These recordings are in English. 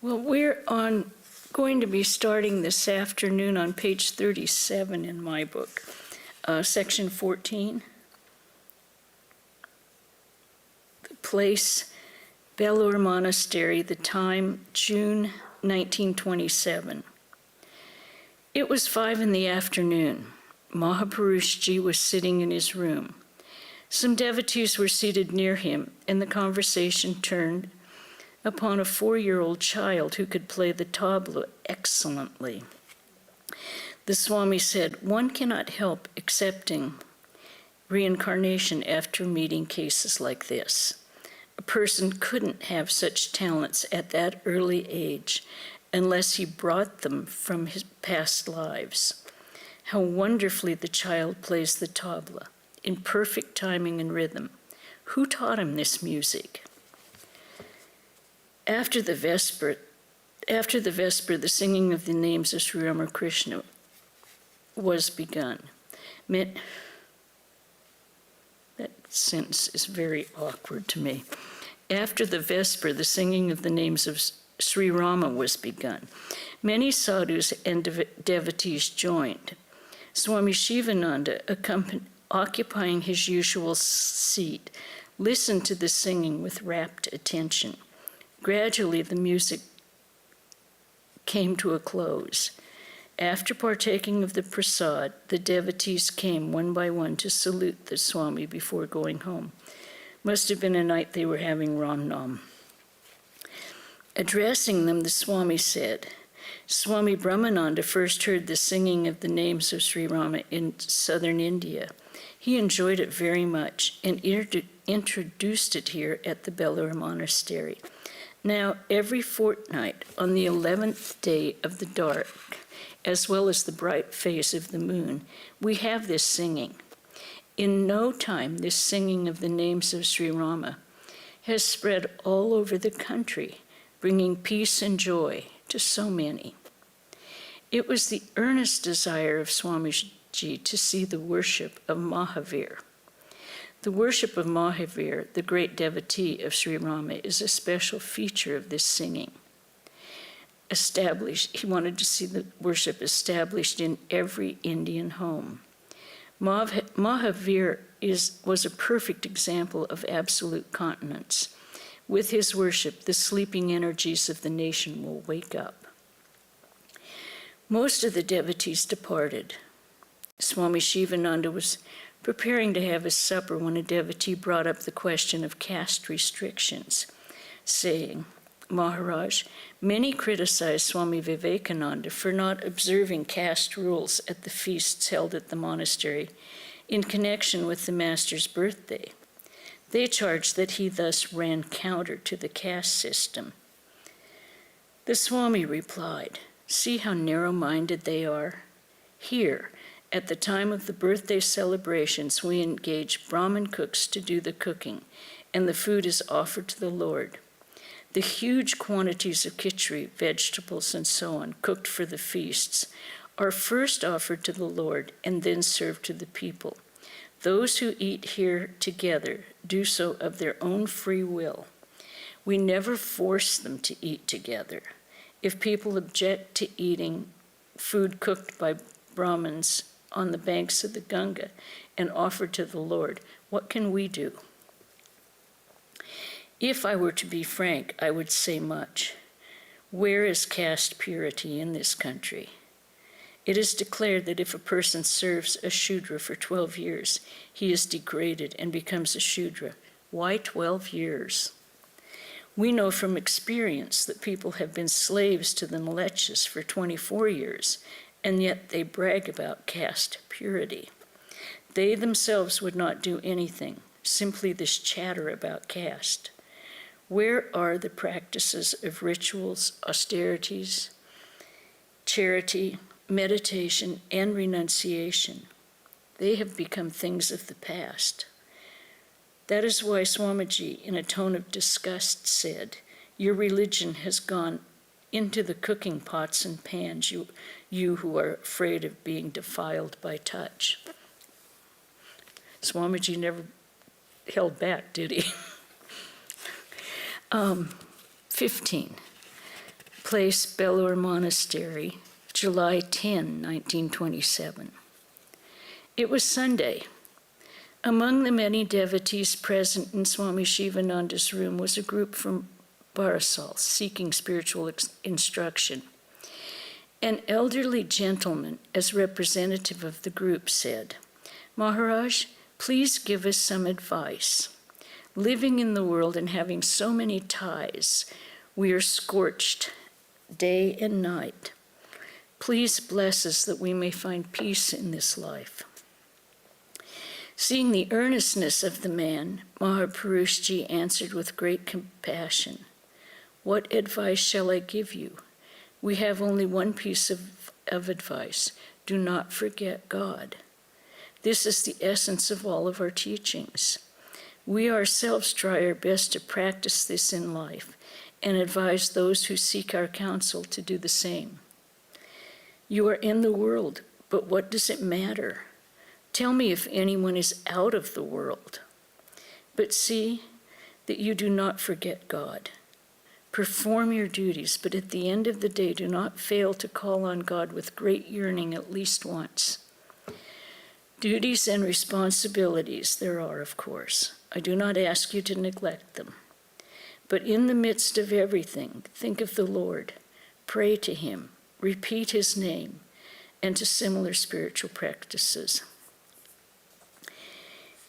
Well, going to be starting this afternoon on page 37 in my book, section 14. The place, Belur Monastery, the time, June 1927. It was 5 in the afternoon. Mahapurushji was sitting in his room. Some devotees were seated near him, and the conversation turned upon a 4-year-old child who could play the tabla excellently. The Swami said, "One cannot help accepting reincarnation after meeting cases like this. A person couldn't have such talents at that early age unless he brought them from his past lives. How wonderfully the child plays the tabla, in perfect timing and rhythm. Who taught him this music?" After the Vesper, the singing of the names of Sri Ramakrishna was begun. That sentence is very awkward to me. After the Vesper, the singing of the names of Sri Rama was begun. Many sadhus and devotees joined. Swami Shivananda, occupying his usual seat, listened to the singing with rapt attention. Gradually, the music came to a close. After partaking of the prasad, the devotees came one by one to salute the Swami before going home. Must have been a night they were having Ram Nam. Addressing them, the Swami said, "Swami Brahmananda first heard the singing of the names of Sri Rama in southern India. He enjoyed it very much and introduced it here at the Belur Monastery. Now, every fortnight, on the 11th day of the dark, as well as the bright phase of the moon, we have this singing. In no time, this singing of the names of Sri Rama has spread all over the country, bringing peace and joy to so many." It was the earnest desire of Swamiji to see the worship of Mahavir. The worship of Mahavir, the great devotee of Sri Rama, is a special feature of this singing. He wanted to see the worship established in every Indian home. Mahavir was a perfect example of absolute continence. With his worship, the sleeping energies of the nation will wake up. Most of the devotees departed. Swami Shivananda was preparing to have his supper when a devotee brought up the question of caste restrictions, saying, "Maharaj, many criticize Swami Vivekananda for not observing caste rules at the feasts held at the monastery in connection with the master's birthday. They charge that he thus ran counter to the caste system." The Swami replied, "See how narrow-minded they are? Here, at the time of the birthday celebrations, we engage Brahmin cooks to do the cooking, and the food is offered to the Lord. The huge quantities of khichdi, vegetables, and so on, cooked for the feasts, are first offered to the Lord and then served to the people. Those who eat here together do so of their own free will. We never force them to eat together. If people object to eating food cooked by Brahmins on the banks of the Ganga and offered to the Lord, what can we do? If I were to be frank, I would say much. Where is caste purity in this country? It is declared that if a person serves a Shudra for 12 years, he is degraded and becomes a Shudra. Why 12 years? We know from experience that people have been slaves to the Mlechas for 24 years, and yet they brag about caste purity. They themselves would not do anything, simply this chatter about caste. Where are the practices of rituals, austerities, charity, meditation, and renunciation? They have become things of the past. That is why Swamiji, in a tone of disgust, said, "Your religion has gone into the cooking pots and pans, you who are afraid of being defiled by touch." Swamiji never held back, did he? 15. Place Belur Monastery, July 10, 1927. It was Sunday. Among the many devotees present in Swami Shivananda's room was a group from Barisal seeking spiritual instruction. An elderly gentleman, as representative of the group, said, "Maharaj, please give us some advice. Living in the world and having so many ties, we are scorched day and night. Please bless us that we may find peace in this life." Seeing the earnestness of the man, Mahapurushji answered with great compassion, "What advice shall I give you? We have only one piece of advice. Do not forget God. This is the essence of all of our teachings. We ourselves try our best to practice this in life and advise those who seek our counsel to do the same. You are in the world, but what does it matter? Tell me if anyone is out of the world. But see that you do not forget God. Perform your duties, but at the end of the day, do not fail to call on God with great yearning at least once. Duties and responsibilities there are, of course. I do not ask you to neglect them. But in the midst of everything, think of the Lord, pray to Him, repeat His name, and to similar spiritual practices."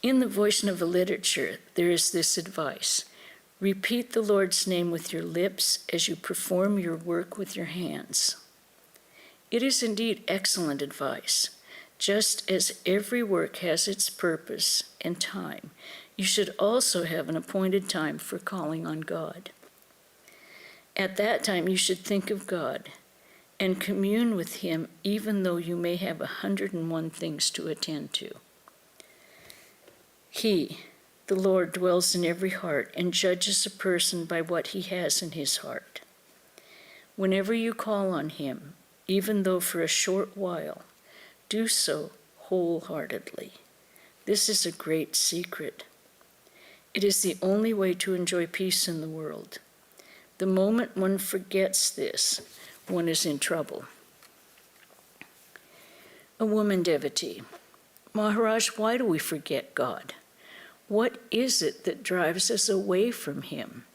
In the Vaishnava literature, there is this advice: repeat the Lord's name with your lips as you perform your work with your hands. It is indeed excellent advice. Just as every work has its purpose and time, you should also have an appointed time for calling on God. At that time, you should think of God and commune with Him, even though you may have 101 things to attend to. He, the Lord, dwells in every heart and judges a person by what he has in his heart. Whenever you call on Him, even though for a short while, do so wholeheartedly. This is a great secret. It is the only way to enjoy peace in the world. The moment one forgets this, one is in trouble. A woman devotee: Maharaj, why do we forget God? What is it that drives us away from Him?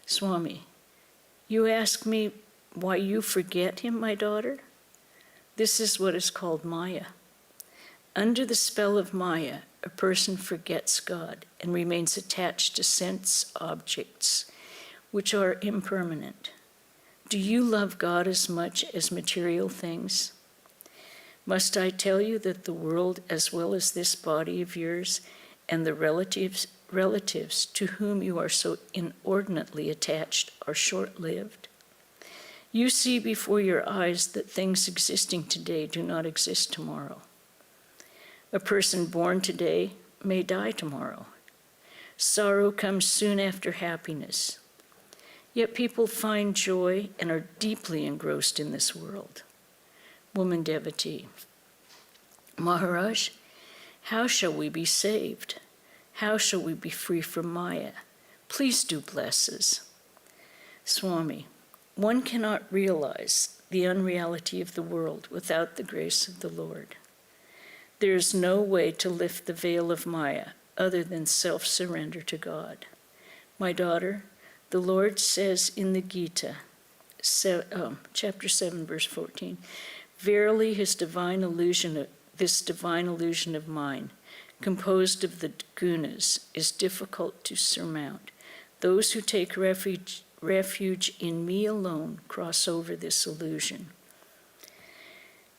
Swami: you ask me why you forget Him, my daughter? This is what is called Maya. Under the spell of Maya, a person forgets God and remains attached to sense objects, which are impermanent. Do you love God as much as material things? Must I tell you that the world, as well as this body of yours, and the relatives to whom you are so inordinately attached are short-lived? You see before your eyes that things existing today do not exist tomorrow. A person born today may die tomorrow. Sorrow comes soon after happiness. Yet people find joy and are deeply engrossed in this world. Woman devotee: Maharaj, how shall we be saved? How shall we be free from Maya? Please do bless us. Swami: one cannot realize the unreality of the world without the grace of the Lord. There is no way to lift the veil of Maya other than self-surrender to God. My daughter, the Lord says in the Gita, chapter 7, verse 14, verily this divine illusion of mine, composed of the gunas, is difficult to surmount. Those who take refuge in me alone cross over this illusion.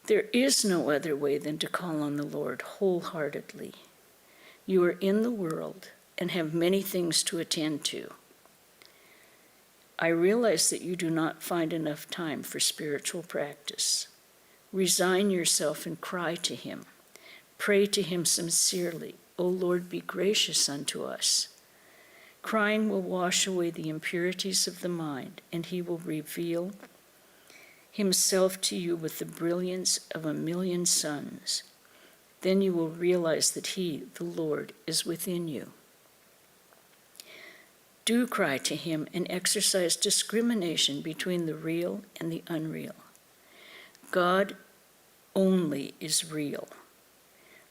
There is no other way than to call on the Lord wholeheartedly. You are in the world and have many things to attend to. I realize that you do not find enough time for spiritual practice. Resign yourself and cry to Him. Pray to Him sincerely. O Lord, be gracious unto us. Crying will wash away the impurities of the mind, and He will reveal Himself to you with the brilliance of 1,000,000 suns. Then you will realize that He, the Lord, is within you. Do cry to him and exercise discrimination between the real and the unreal. God only is real.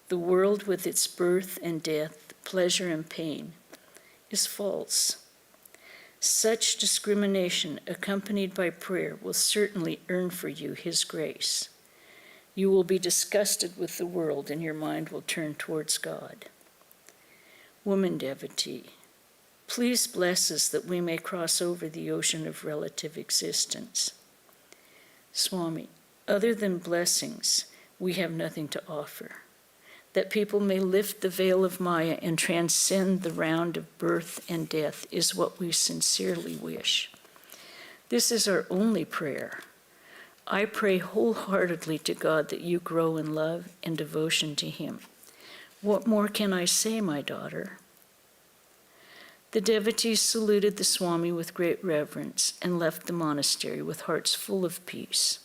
The world with its birth and death, pleasure and pain, is false. Such discrimination, accompanied by prayer, will certainly earn for you his grace. You will be disgusted with the world, and your mind will turn towards God. Woman devotee, please bless us that we may cross over the ocean of relative existence. Swami, other than blessings, we have nothing to offer. That people may lift the veil of Maya and transcend the round of birth and death is what we sincerely wish. This is our only prayer. I pray wholeheartedly to God that you grow in love and devotion to him. What more can I say, my daughter? The devotees saluted the Swami with great reverence and left the monastery with hearts full of peace.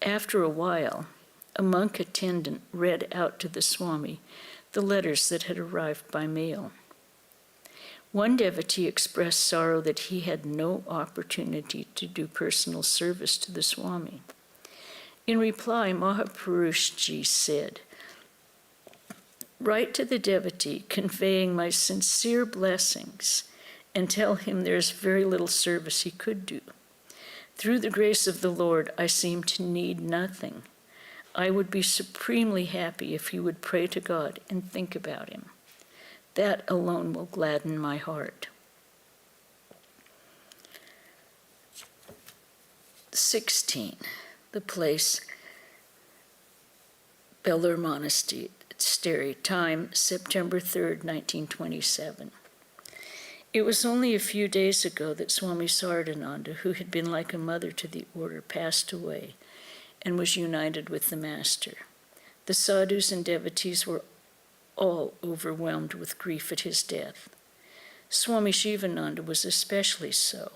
After a while, a monk attendant read out to the Swami the letters that had arrived by mail. One devotee expressed sorrow that he had no opportunity to do personal service to the Swami. In reply, Mahapurushji said, "Write to the devotee conveying my sincere blessings and tell him there is very little service he could do. Through the grace of the Lord, I seem to need nothing. I would be supremely happy if he would pray to God and think about him. That alone will gladden my heart." 16. The place, Belur Monastery, time, September 3rd, 1927. It was only a few days ago that Swami Sardananda, who had been like a mother to the order, passed away and was united with the Master. The sadhus and devotees were all overwhelmed with grief at his death. Swami Shivananda was especially so.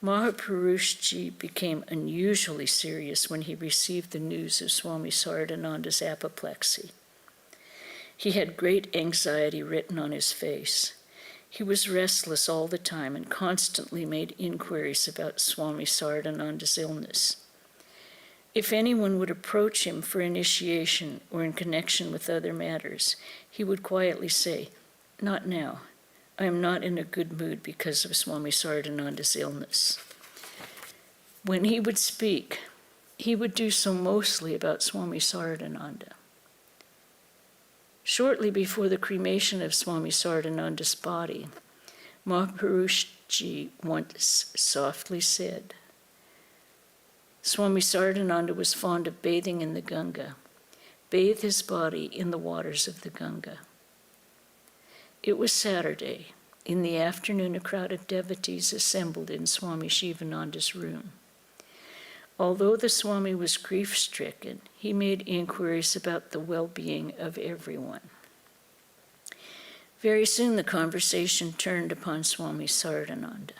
Mahapurushji became unusually serious when he received the news of Swami Sardananda's apoplexy. He had great anxiety written on his face. He was restless all the time and constantly made inquiries about Swami Sardananda's illness. If anyone would approach him for initiation or in connection with other matters, he would quietly say, "Not now. I am not in a good mood because of Swami Sardananda's illness." When he would speak, he would do so mostly about Swami Sardananda. Shortly before the cremation of Swami Sardananda's body, Mahapurushji once softly said, "Swami Sardananda was fond of bathing in the Ganga. Bathe his body in the waters of the Ganga." It was Saturday. In the afternoon, a crowd of devotees assembled in Swami Shivananda's room. Although the Swami was grief-stricken, he made inquiries about the well-being of everyone. Very soon the conversation turned upon Swami Sardananda.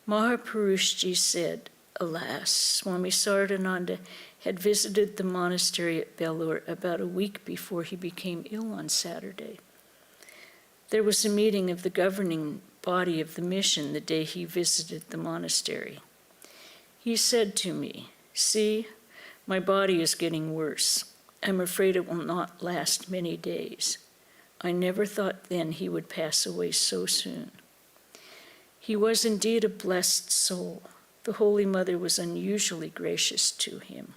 Mahapurushji said, "Alas, Swami Sardananda had visited the monastery at Belur about a week before he became ill on Saturday. There was a meeting of the governing body of the mission the day he visited the monastery. He said to me, 'See, my body is getting worse. I'm afraid it will not last many days.' I never thought then he would pass away so soon." He was indeed a blessed soul. The Holy Mother was unusually gracious to him.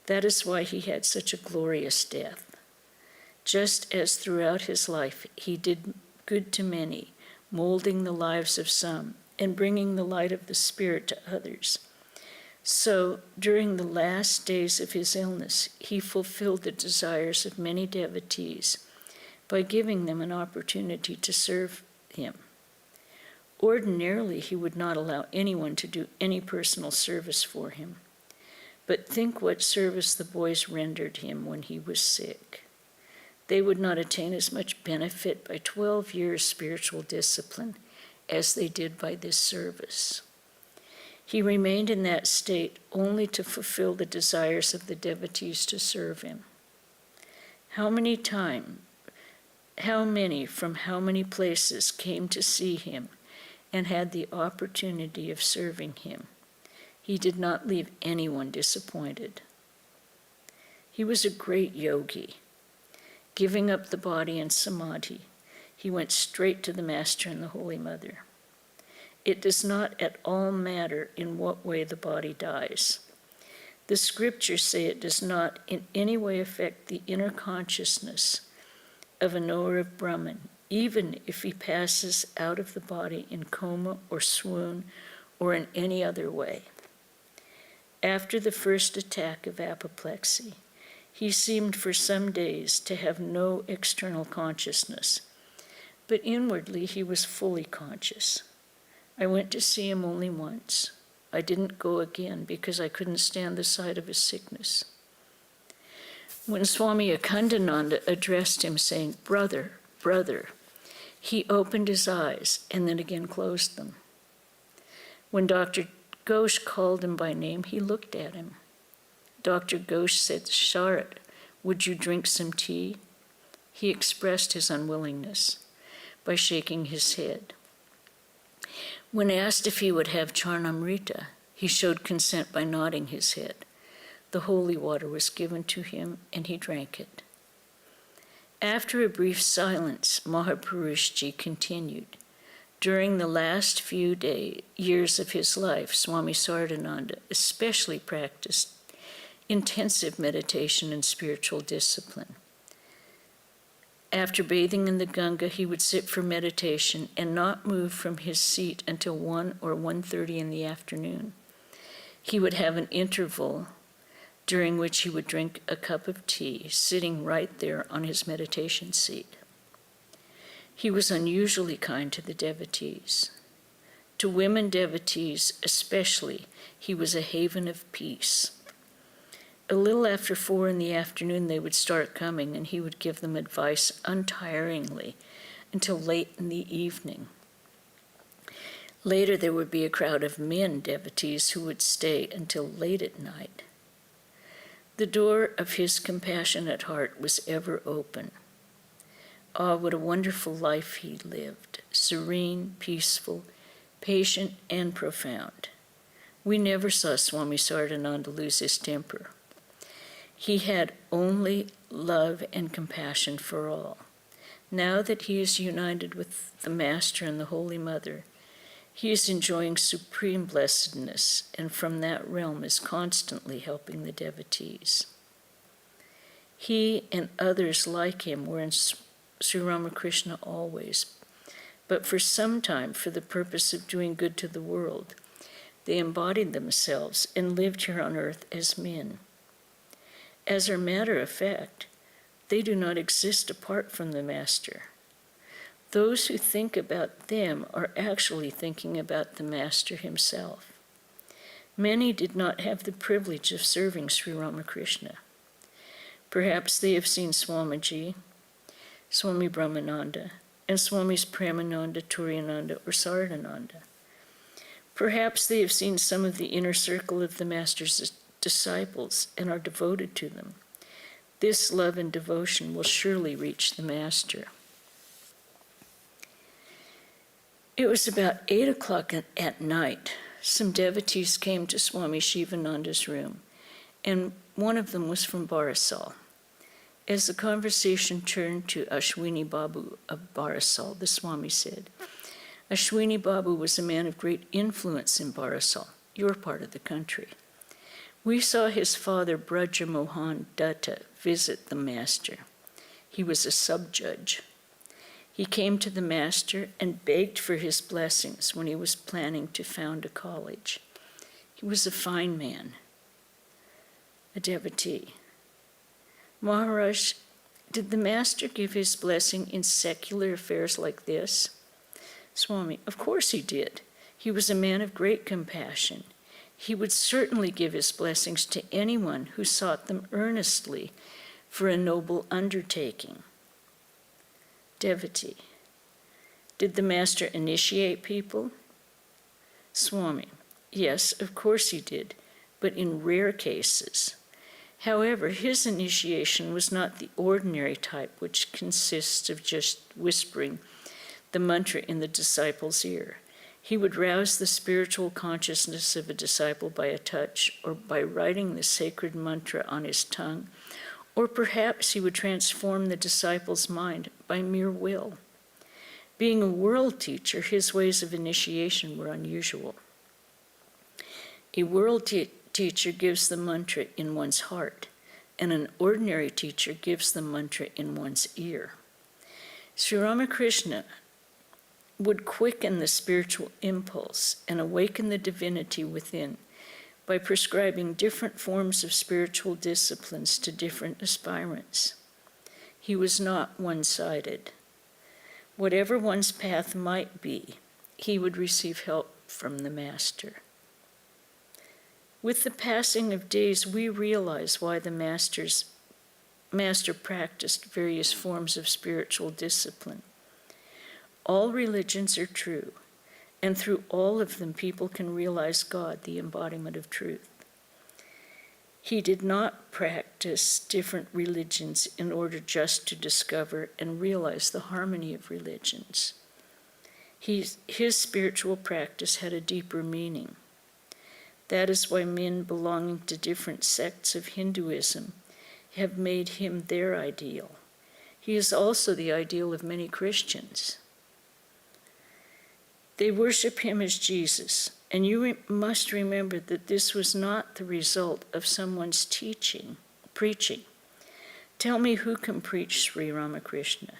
That is why he had such a glorious death. Just as throughout his life he did good to many, molding the lives of some and bringing the light of the Spirit to others, so during the last days of his illness, he fulfilled the desires of many devotees by giving them an opportunity to serve him. Ordinarily, he would not allow anyone to do any personal service for him. But think what service the boys rendered him when he was sick. They would not attain as much benefit by 12 years' spiritual discipline as they did by this service. He remained in that state only to fulfill the desires of the devotees to serve him. How many times How many from how many places came to see him and had the opportunity of serving him. He did not leave anyone disappointed. He was a great yogi. Giving up the body in samadhi, he went straight to the Master and the Holy Mother. It does not at all matter in what way the body dies. The scriptures say it does not in any way affect the inner consciousness of a knower of Brahman, even if he passes out of the body in coma or swoon or in any other way. After the first attack of apoplexy, he seemed for some days to have no external consciousness, but inwardly he was fully conscious. I went to see him only once. I didn't go again because I couldn't stand the sight of his sickness. When Swami Akhandananda addressed him saying, "Brother, brother," he opened his eyes and then again closed them. When Dr. Ghosh called him by name, he looked at him. Dr. Ghosh said, "Sharat, would you drink some tea?" He expressed his unwillingness by shaking his head. When asked if he would have charnamrita, he showed consent by nodding his head. The holy water was given to him, and he drank it. After a brief silence, Mahapurushji continued. During the last few years of his life, Swami Sardananda especially practiced intensive meditation and spiritual discipline. After bathing in the Ganga, he would sit for meditation and not move from his seat until 1 or 1:30 in the afternoon. He would have an interval during which he would drink a cup of tea, sitting right there on his meditation seat. He was unusually kind to the devotees. To women devotees especially, he was a haven of peace. A little after 4 in the afternoon, they would start coming, and he would give them advice untiringly until late in the evening. Later, there would be a crowd of men devotees who would stay until late at night. The door of his compassionate heart was ever open. Ah, what a wonderful life he lived, serene, peaceful, patient, and profound. We never saw Swami Sardananda lose his temper. He had only love and compassion for all. Now that he is united with the Master and the Holy Mother, he is enjoying supreme blessedness, and from that realm is constantly helping the devotees. He and others like him were in Sri Ramakrishna always, but for some time, for the purpose of doing good to the world, they embodied themselves and lived here on earth as men. As a matter of fact, they do not exist apart from the Master. Those who think about them are actually thinking about the Master himself. Many did not have the privilege of serving Sri Ramakrishna. Perhaps they have seen Swamiji, Swami Brahmananda, and Swamis Premananda, Turiyananda, or Sardananda. Perhaps they have seen some of the inner circle of the Master's disciples and are devoted to them. This love and devotion will surely reach the Master. It was about 8 o'clock at night. Some devotees came to Swami Shivananda's room, and one of them was from Barisal. As the conversation turned to Ashwini Babu of Barisal, the Swami said, "Ashwini Babu was a man of great influence in Barisal, your part of the country. We saw his father, Braja Mohan Datta, visit the Master. He was a sub-judge. He came to the Master and begged for his blessings when he was planning to found a college. He was a fine man, a devotee. Maharaj, did the Master give his blessing in secular affairs like this?" Swami, of course he did. He was a man of great compassion. He would certainly give his blessings to anyone who sought them earnestly for a noble undertaking. Devotee, did the Master initiate people? Swami, yes, of course he did, but in rare cases. However, his initiation was not the ordinary type, which consists of just whispering the mantra in the disciple's ear. He would rouse the spiritual consciousness of a disciple by a touch, or by writing the sacred mantra on his tongue, or perhaps he would transform the disciple's mind by mere will. Being a world teacher, his ways of initiation were unusual. A world teacher gives the mantra in one's heart, and an ordinary teacher gives the mantra in one's ear. Sri Ramakrishna would quicken the spiritual impulse and awaken the divinity within by prescribing different forms of spiritual disciplines to different aspirants. He was not one-sided. Whatever one's path might be, he would receive help from the Master. With the passing of days, we realize why the Master practiced various forms of spiritual discipline. All religions are true, and through all of them, people can realize God, the embodiment of truth. He did not practice different religions in order just to discover and realize the harmony of religions. His spiritual practice had a deeper meaning. That is why men belonging to different sects of Hinduism have made him their ideal. He is also the ideal of many Christians. They worship him as Jesus, and you must remember that this was not the result of someone's preaching. Tell me who can preach Sri Ramakrishna?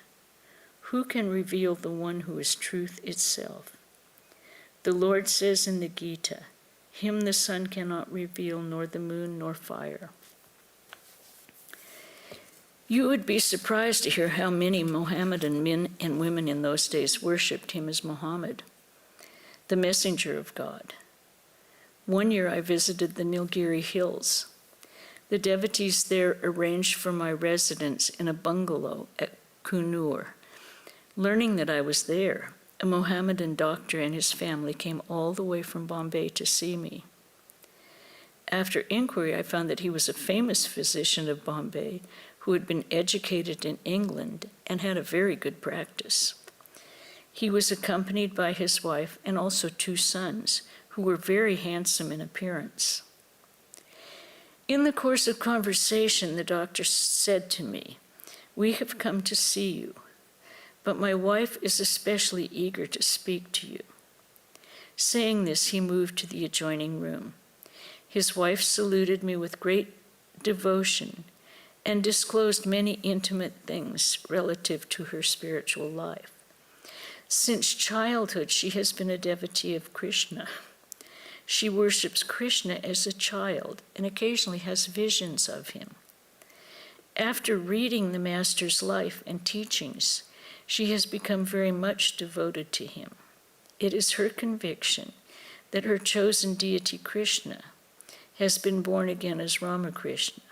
Who can reveal the one who is truth itself? The Lord says in the Gita, him the sun cannot reveal, nor the moon, nor fire. You would be surprised to hear how many Mohammedan men and women in those days worshipped him as Muhammad, the messenger of God. One year I visited the Nilgiri Hills. The devotees there arranged for my residence in a bungalow at Kunur. Learning that I was there, a Mohammedan doctor and his family came all the way from Bombay to see me. After inquiry, I found that he was a famous physician of Bombay who had been educated in England and had a very good practice. He was accompanied by his wife and also 2 sons, who were very handsome in appearance. In the course of conversation, the doctor said to me, "We have come to see you, but my wife is especially eager to speak to you." Saying this, he moved to the adjoining room. His wife saluted me with great devotion and disclosed many intimate things relative to her spiritual life. Since childhood, she has been a devotee of Krishna. She worships Krishna as a child and occasionally has visions of him. After reading the Master's life and teachings, she has become very much devoted to him. It is her conviction that her chosen deity, Krishna, has been born again as Ramakrishna.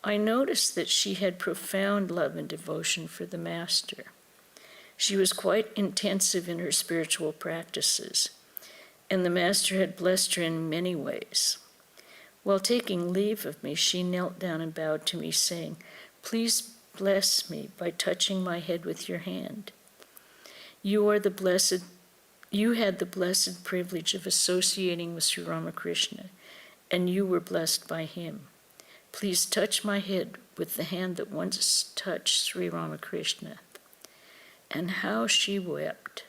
I noticed that she had profound love and devotion for the Master. She was quite intensive in her spiritual practices, and the Master had blessed her in many ways. While taking leave of me, she knelt down and bowed to me, saying, "Please bless me by touching my head with your hand. You had the blessed privilege of associating with Sri Ramakrishna, and you were blessed by him. Please touch my head with the hand that once touched Sri Ramakrishna." And how she wept.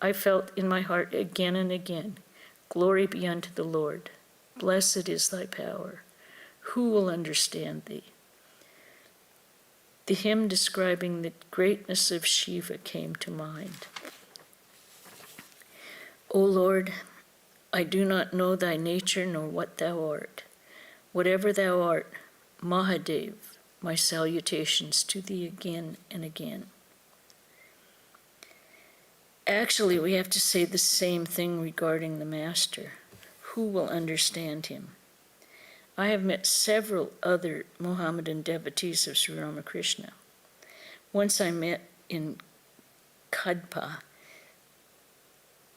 I felt in my heart again and again, "Glory be unto the Lord. Blessed is thy power. Who will understand thee?" The hymn describing the greatness of Shiva came to mind. O Lord, I do not know thy nature nor what thou art. Whatever thou art, Mahadev, my salutations to thee again and again. Actually, we have to say the same thing regarding the Master. Who will understand him? I have met several other Mohammedan devotees of Sri Ramakrishna. Once I met in Kadpa.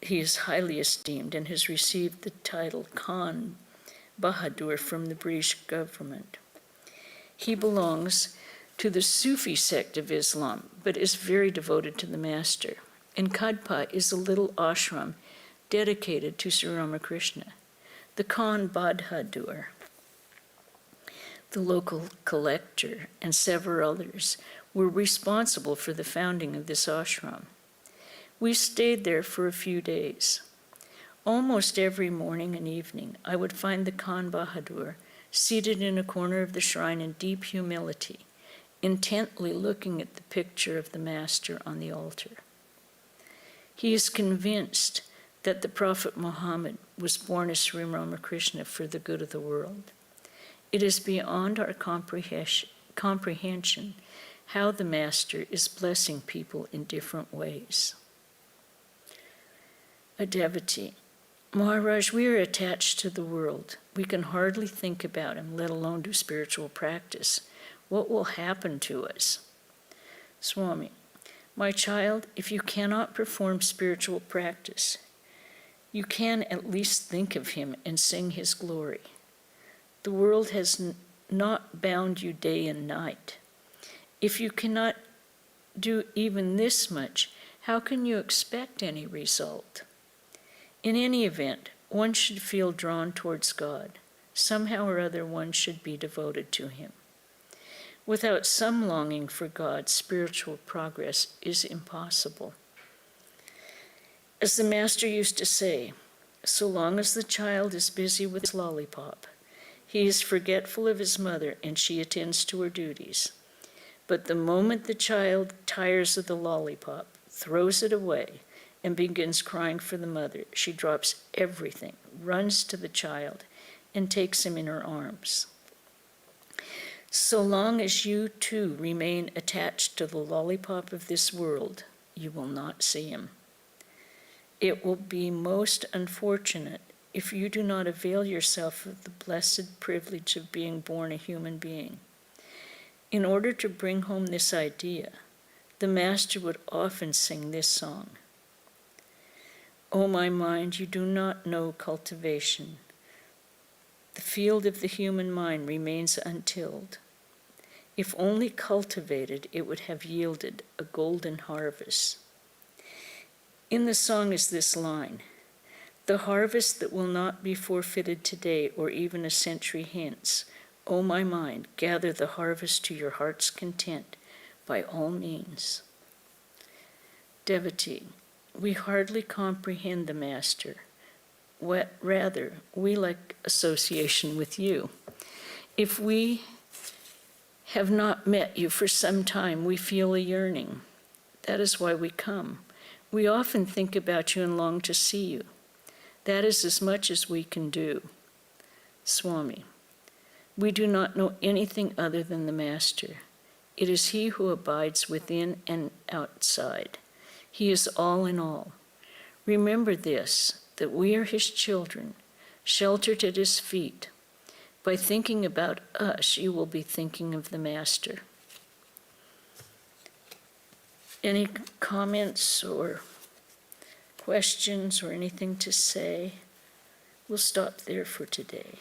He is highly esteemed and has received the title Khan Bahadur from the British government. He belongs to the Sufi sect of Islam, but is very devoted to the Master. And Kadpa is a little ashram dedicated to Sri Ramakrishna. The Khan Badhadur, the local collector, and several others were responsible for the founding of this ashram. We stayed there for a few days. Almost every morning and evening, I would find the Khan Bahadur seated in a corner of the shrine in deep humility, intently looking at the picture of the Master on the altar. He is convinced that the Prophet Muhammad was born as Sri Ramakrishna for the good of the world. It is beyond our comprehension how the Master is blessing people in different ways. A devotee. Maharaj, we are attached to the world. We can hardly think about him, let alone do spiritual practice. What will happen to us? Swami, my child, if you cannot perform spiritual practice, you can at least think of him and sing his glory. The world has not bound you day and night. If you cannot do even this much, how can you expect any result? In any event, one should feel drawn towards God. Somehow or other, one should be devoted to him. Without some longing for God, spiritual progress is impossible. As the Master used to say, so long as the child is busy with his lollipop, he is forgetful of his mother and she attends to her duties. But the moment the child tires of the lollipop, throws it away, and begins crying for the mother, she drops everything, runs to the child, and takes him in her arms. So long as you too remain attached to the lollipop of this world, you will not see him. It will be most unfortunate if you do not avail yourself of the blessed privilege of being born a human being. In order to bring home this idea, the Master would often sing this song. O my mind, you do not know cultivation. The field of the human mind remains untilled. If only cultivated, it would have yielded a golden harvest. In the song is this line, the harvest that will not be forfeited today or even a century hence. O my mind, gather the harvest to your heart's content by all means. Devotee, we hardly comprehend the Master. Rather, we like association with you. If we have not met you for some time, we feel a yearning. That is why we come. We often think about you and long to see you. That is as much as we can do. Swami, we do not know anything other than the Master. It is he who abides within and outside. He is all in all. Remember this, that we are his children, sheltered at his feet. By thinking about us, you will be thinking of the Master. Any comments or questions or anything to say? We'll stop there for today.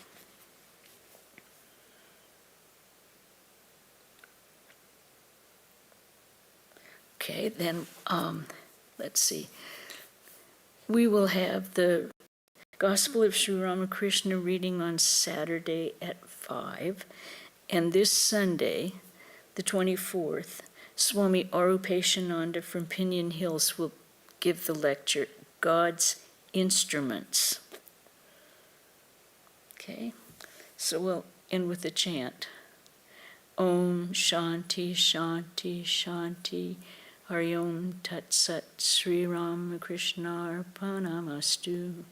Okay, then let's see. We will have the Gospel of Sri Ramakrishna reading on Saturday at 5, and this Sunday, the 24th, Swami Arupeshananda from Pinion Hills will give the lecture, God's Instruments. Okay, so we'll end with a chant. Om Shanti Shanti Shanti Hari Om Tat Sat Sri Ramakrishna Arpanamastu.